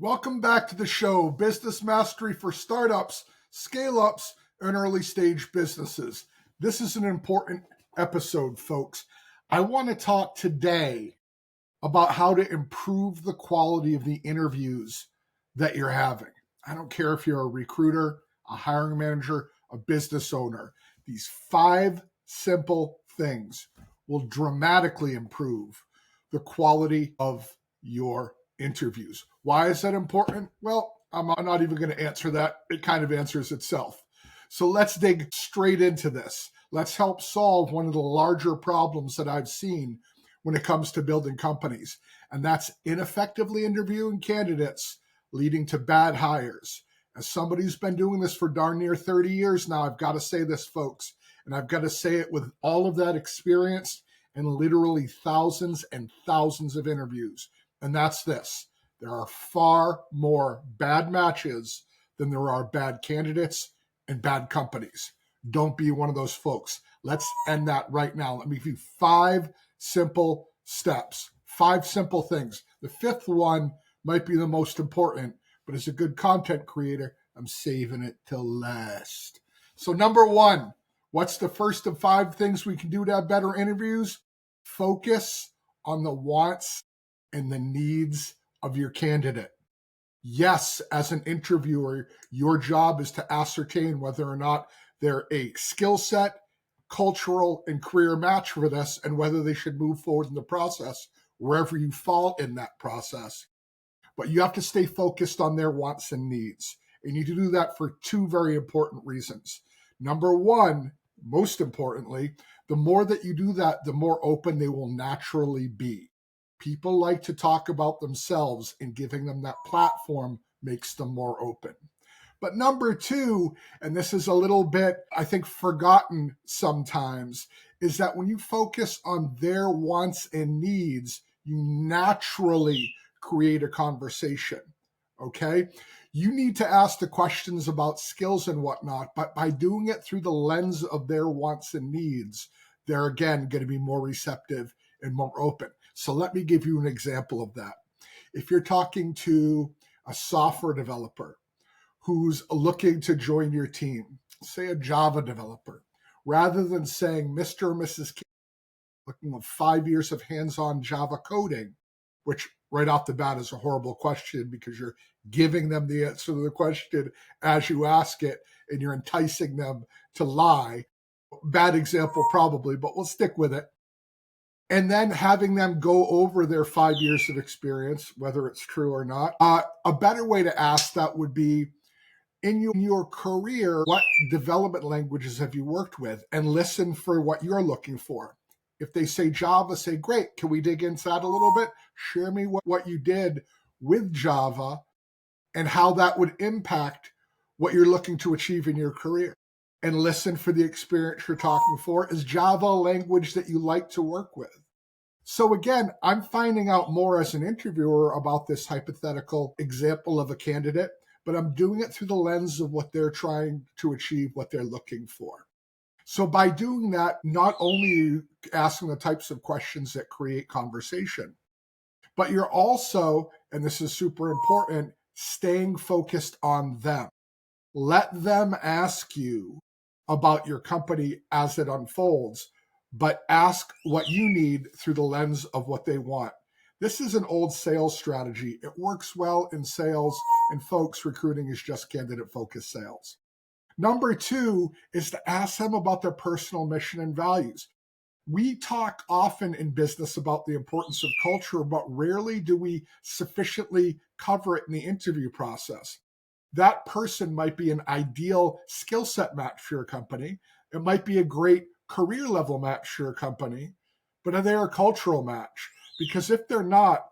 Welcome back to the show, Business Mastery for Startups, Scale-Ups, and Early Stage Businesses. This is an important episode, folks. I want to talk today about how to improve the quality of the interviews that you're having. I don't care if you're a recruiter, a hiring manager, a business owner. These 5 simple things will dramatically improve the quality of your interviews. Why is that important? Well, I'm not even going to answer that. It kind of answers itself. So let's dig straight into this. Let's help solve one of the larger problems that I've seen when it comes to building companies, and that's ineffectively interviewing candidates leading to bad hires. As somebody who's been doing this for darn near 30 years now, I've got to say this, folks, and I've got to say it with all of that experience and literally thousands and thousands of interviews. And that's this: there are far more bad matches than there are bad candidates and bad companies. Don't be one of those folks. Let's end that right now. Let me give you 5 simple steps, 5 simple things. The 5th one might be the most important, but as a good content creator, I'm saving it till last. So number 1, what's the first of 5 things we can do to have better interviews? Focus on the wants and the needs of your candidate. Yes, as an interviewer, your job is to ascertain whether or not they're a skill set, cultural, and career match for this, and whether they should move forward in the process, wherever you fall in that process. But you have to stay focused on their wants and needs. And you need to do that for 2 very important reasons. Number 1, most importantly, the more that you do that, the more open they will naturally be. People like to talk about themselves, and giving them that platform makes them more open. But number 2, and this is a little bit, I think, forgotten sometimes, is that when you focus on their wants and needs, you naturally create a conversation, okay? You need to ask the questions about skills and whatnot, but by doing it through the lens of their wants and needs, they're, again, going to be more receptive and more open. So let me give you an example of that. If you're talking to a software developer who's looking to join your team, say a Java developer, rather than saying Mr. or Mrs. K, looking at 5 years of hands-on Java coding, which right off the bat is a horrible question because you're giving them the answer to the question as you ask it, and you're enticing them to lie. Bad example probably, but we'll stick with it. And then having them go over their 5 years of experience, whether it's true or not. A better way to ask that would be, in your career, what development languages have you worked with? And listen for what you're looking for. If they say Java, say, great, can we dig into that a little bit? Share me what you did with Java and how that would impact what you're looking to achieve in your career. And listen for the experience you're talking for. Is Java a language that you like to work with? So again, I'm finding out more as an interviewer about this hypothetical example of a candidate, but I'm doing it through the lens of what they're trying to achieve, what they're looking for. So by doing that, not only are you asking the types of questions that create conversation, but you're also, and this is super important, staying focused on them. Let them ask you about your company as it unfolds, but ask what you need through the lens of what they want. This is an old sales strategy. It works well in sales, and folks, recruiting is just candidate-focused sales. Number 2 is to ask them about their personal mission and values. We talk often in business about the importance of culture, but rarely do we sufficiently cover it in the interview process. That person might be an ideal skill set match for your company. It might be a great career level match for your company, but are they a cultural match? Because if they're not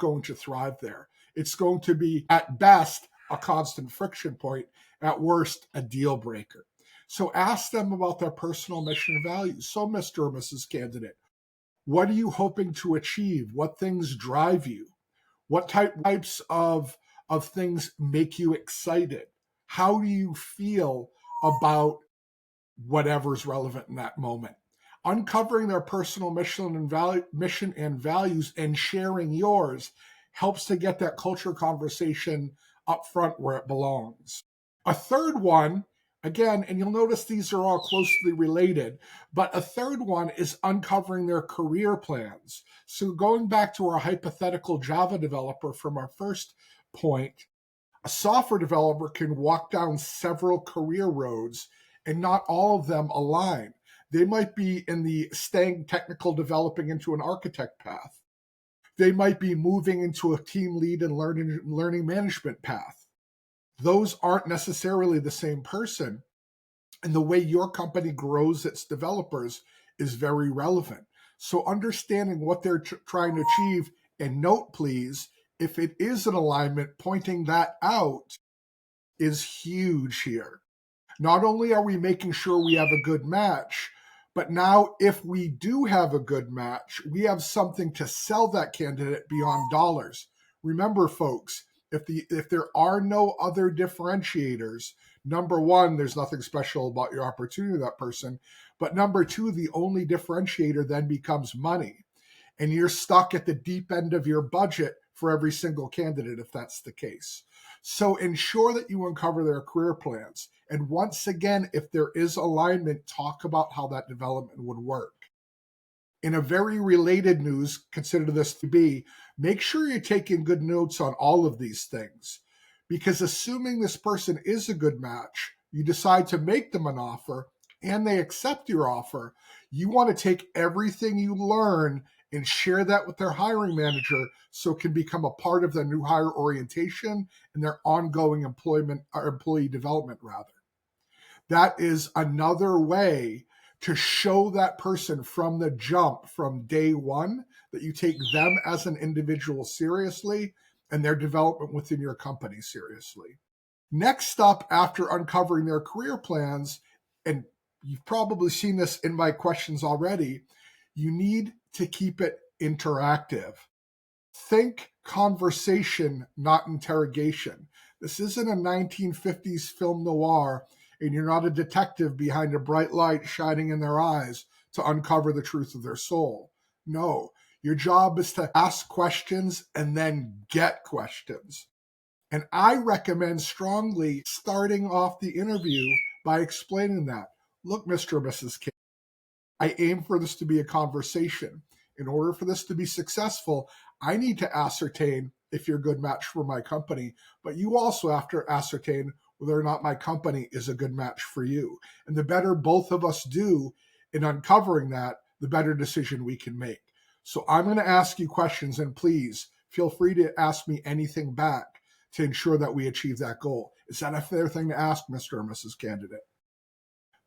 going to thrive there. It's going to be, at best, a constant friction point, at worst, a deal breaker. So ask them about their personal mission and values. So Mr. or Mrs. Candidate, what are you hoping to achieve? What things drive you? What types of things make you excited? How do you feel about whatever's relevant in that moment? Uncovering their personal mission and values and sharing yours helps to get that culture conversation up front where it belongs. A third one, again, and you'll notice these are all closely related, but a third one is uncovering their career plans. So going back to our hypothetical Java developer from our first point, a software developer can walk down several career roads and not all of them align. They might be in the staying technical developing into an architect path. They might be moving into a team lead and learning management path. Those aren't necessarily the same person. And the way your company grows its developers is very relevant. So understanding what they're trying to achieve, and note, please, if it is an alignment, pointing that out is huge here. Not only are we making sure we have a good match, but now if we do have a good match, we have something to sell that candidate beyond dollars. Remember, folks, if there are no other differentiators, number one, there's nothing special about your opportunity to that person. But number two, the only differentiator then becomes money. And you're stuck at the deep end of your budget for every single candidate if that's the case. So ensure that you uncover their career plans. And once again, if there is alignment, talk about how that development would work. In a very related news, consider this to be, make sure you're taking good notes on all of these things. Because assuming this person is a good match, you decide to make them an offer, and they accept your offer, you want to take everything you learn and share that with their hiring manager so it can become a part of their new hire orientation and their ongoing employee development, rather. That is another way to show that person from the jump, from day one, that you take them as an individual seriously and their development within your company seriously. Next up, after uncovering their career plans, and you've probably seen this in my questions already, you need to keep it interactive. Think conversation, not interrogation. This isn't a 1950s film noir, and you're not a detective behind a bright light shining in their eyes to uncover the truth of their soul. No, your job is to ask questions and then get questions. And I recommend strongly starting off the interview by explaining that. Look, Mr. or Mrs. K, I aim for this to be a conversation. In order for this to be successful, I need to ascertain if you're a good match for my company, but you also have to ascertain whether or not my company is a good match for you. And the better both of us do in uncovering that, the better decision we can make. So I'm going to ask you questions, and please feel free to ask me anything back to ensure that we achieve that goal. Is that a fair thing to ask, Mr. or Mrs. Candidate?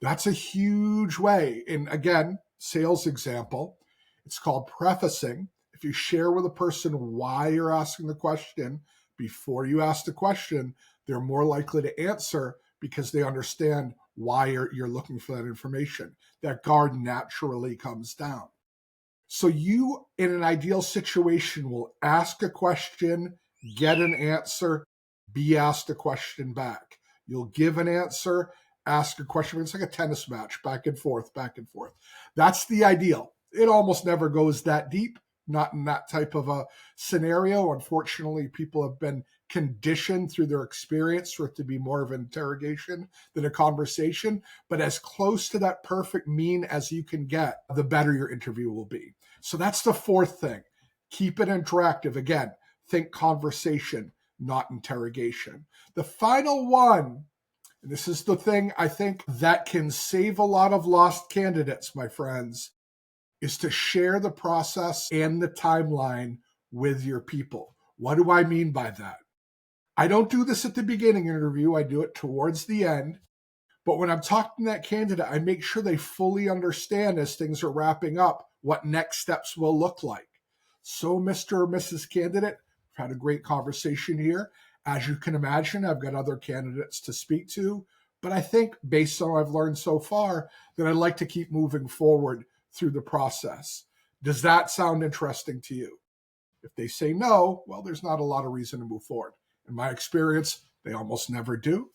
That's a huge way. And again, sales example, it's called prefacing. If you share with a person why you're asking the question before you ask the question, they're more likely to answer because they understand why you're looking for that information. That guard naturally comes down. So you, in an ideal situation, will ask a question, get an answer, be asked a question back. You'll give an answer, ask a question. It's like a tennis match, back and forth, back and forth. That's the ideal. It almost never goes that deep, not in that type of a scenario. Unfortunately, people have been conditioned through their experience for it to be more of an interrogation than a conversation. But as close to that perfect mean as you can get, the better your interview will be. So that's the fourth thing. Keep it interactive. Again, think conversation, not interrogation. The final one, and this is the thing I think that can save a lot of lost candidates, my friends, is to share the process and the timeline with your people. What do I mean by that? I don't do this at the beginning interview. I do it towards the end. But when I'm talking to that candidate, I make sure they fully understand as things are wrapping up what next steps will look like. So, Mr. or Mrs. Candidate, I've had a great conversation here. As you can imagine, I've got other candidates to speak to. But I think, based on what I've learned so far, that I'd like to keep moving forward through the process. Does that sound interesting to you? If they say no, well, there's not a lot of reason to move forward. In my experience, they almost never do.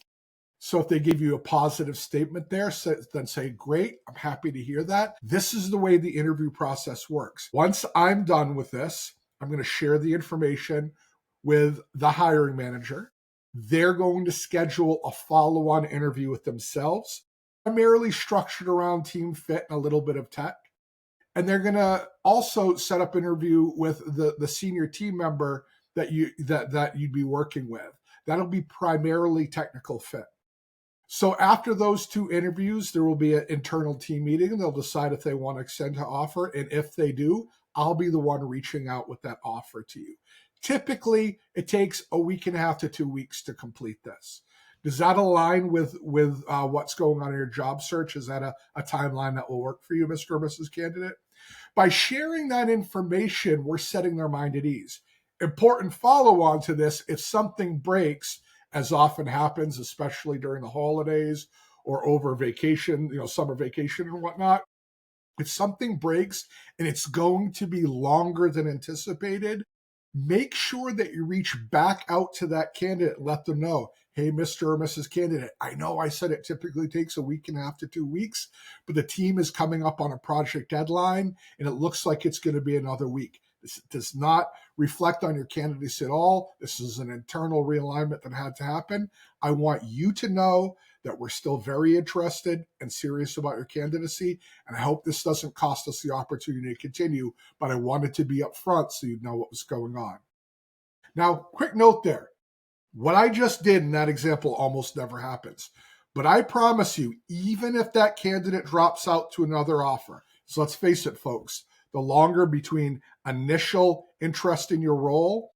So if they give you a positive statement there, then say, great, I'm happy to hear that. This is the way the interview process works. Once I'm done with this, I'm going to share the information with the hiring manager. They're going to schedule a follow-on interview with themselves, primarily structured around team fit and a little bit of tech. And they're going to also set up an interview with the senior team member that you'd be working with. That'll be primarily technical fit. So after those two interviews, there will be an internal team meeting, and they'll decide if they want to extend an offer. And if they do, I'll be the one reaching out with that offer to you. Typically, it takes a week and a half to 2 weeks to complete this. Does that align with what's going on in your job search? Is that a timeline that will work for you, Mr. or Mrs. Candidate? By sharing that information, we're setting their mind at ease. Important follow-on to this, if something breaks, as often happens, especially during the holidays or over vacation, summer vacation and whatnot, if something breaks and it's going to be longer than anticipated, make sure that you reach back out to that candidate and let them know, hey, Mr. or Mrs. Candidate, I know I said it typically takes a week and a half to 2 weeks, but the team is coming up on a project deadline and it looks like it's going to be another week. This does not reflect on your candidacy at all. This is an internal realignment that had to happen. I want you to know that we're still very interested and serious about your candidacy, and I hope this doesn't cost us the opportunity to continue, but I wanted to be upfront so you'd know what was going on. Now, quick note there. What I just did in that example almost never happens. But I promise you, even if that candidate drops out to another offer, so let's face it, folks, the longer between initial interest in your role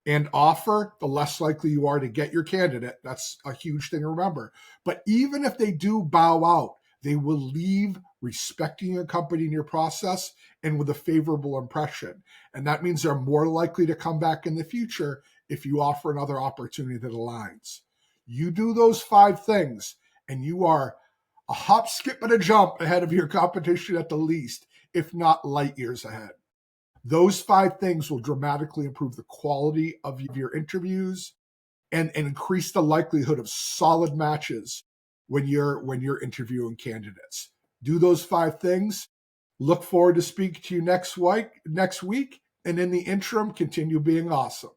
and offer, the less likely you are to get your candidate. That's a huge thing to remember. But even if they do bow out, they will leave respecting your company and your process and with a favorable impression. And that means they're more likely to come back in the future if you offer another opportunity that aligns. You do those 5 things and you are a hop, skip, and a jump ahead of your competition at the least, if not light years ahead. Those 5 things will dramatically improve the quality of your interviews and increase the likelihood of solid matches when you're interviewing candidates. Do those 5 things. Look forward to speaking to you next week. And in the interim, continue being awesome.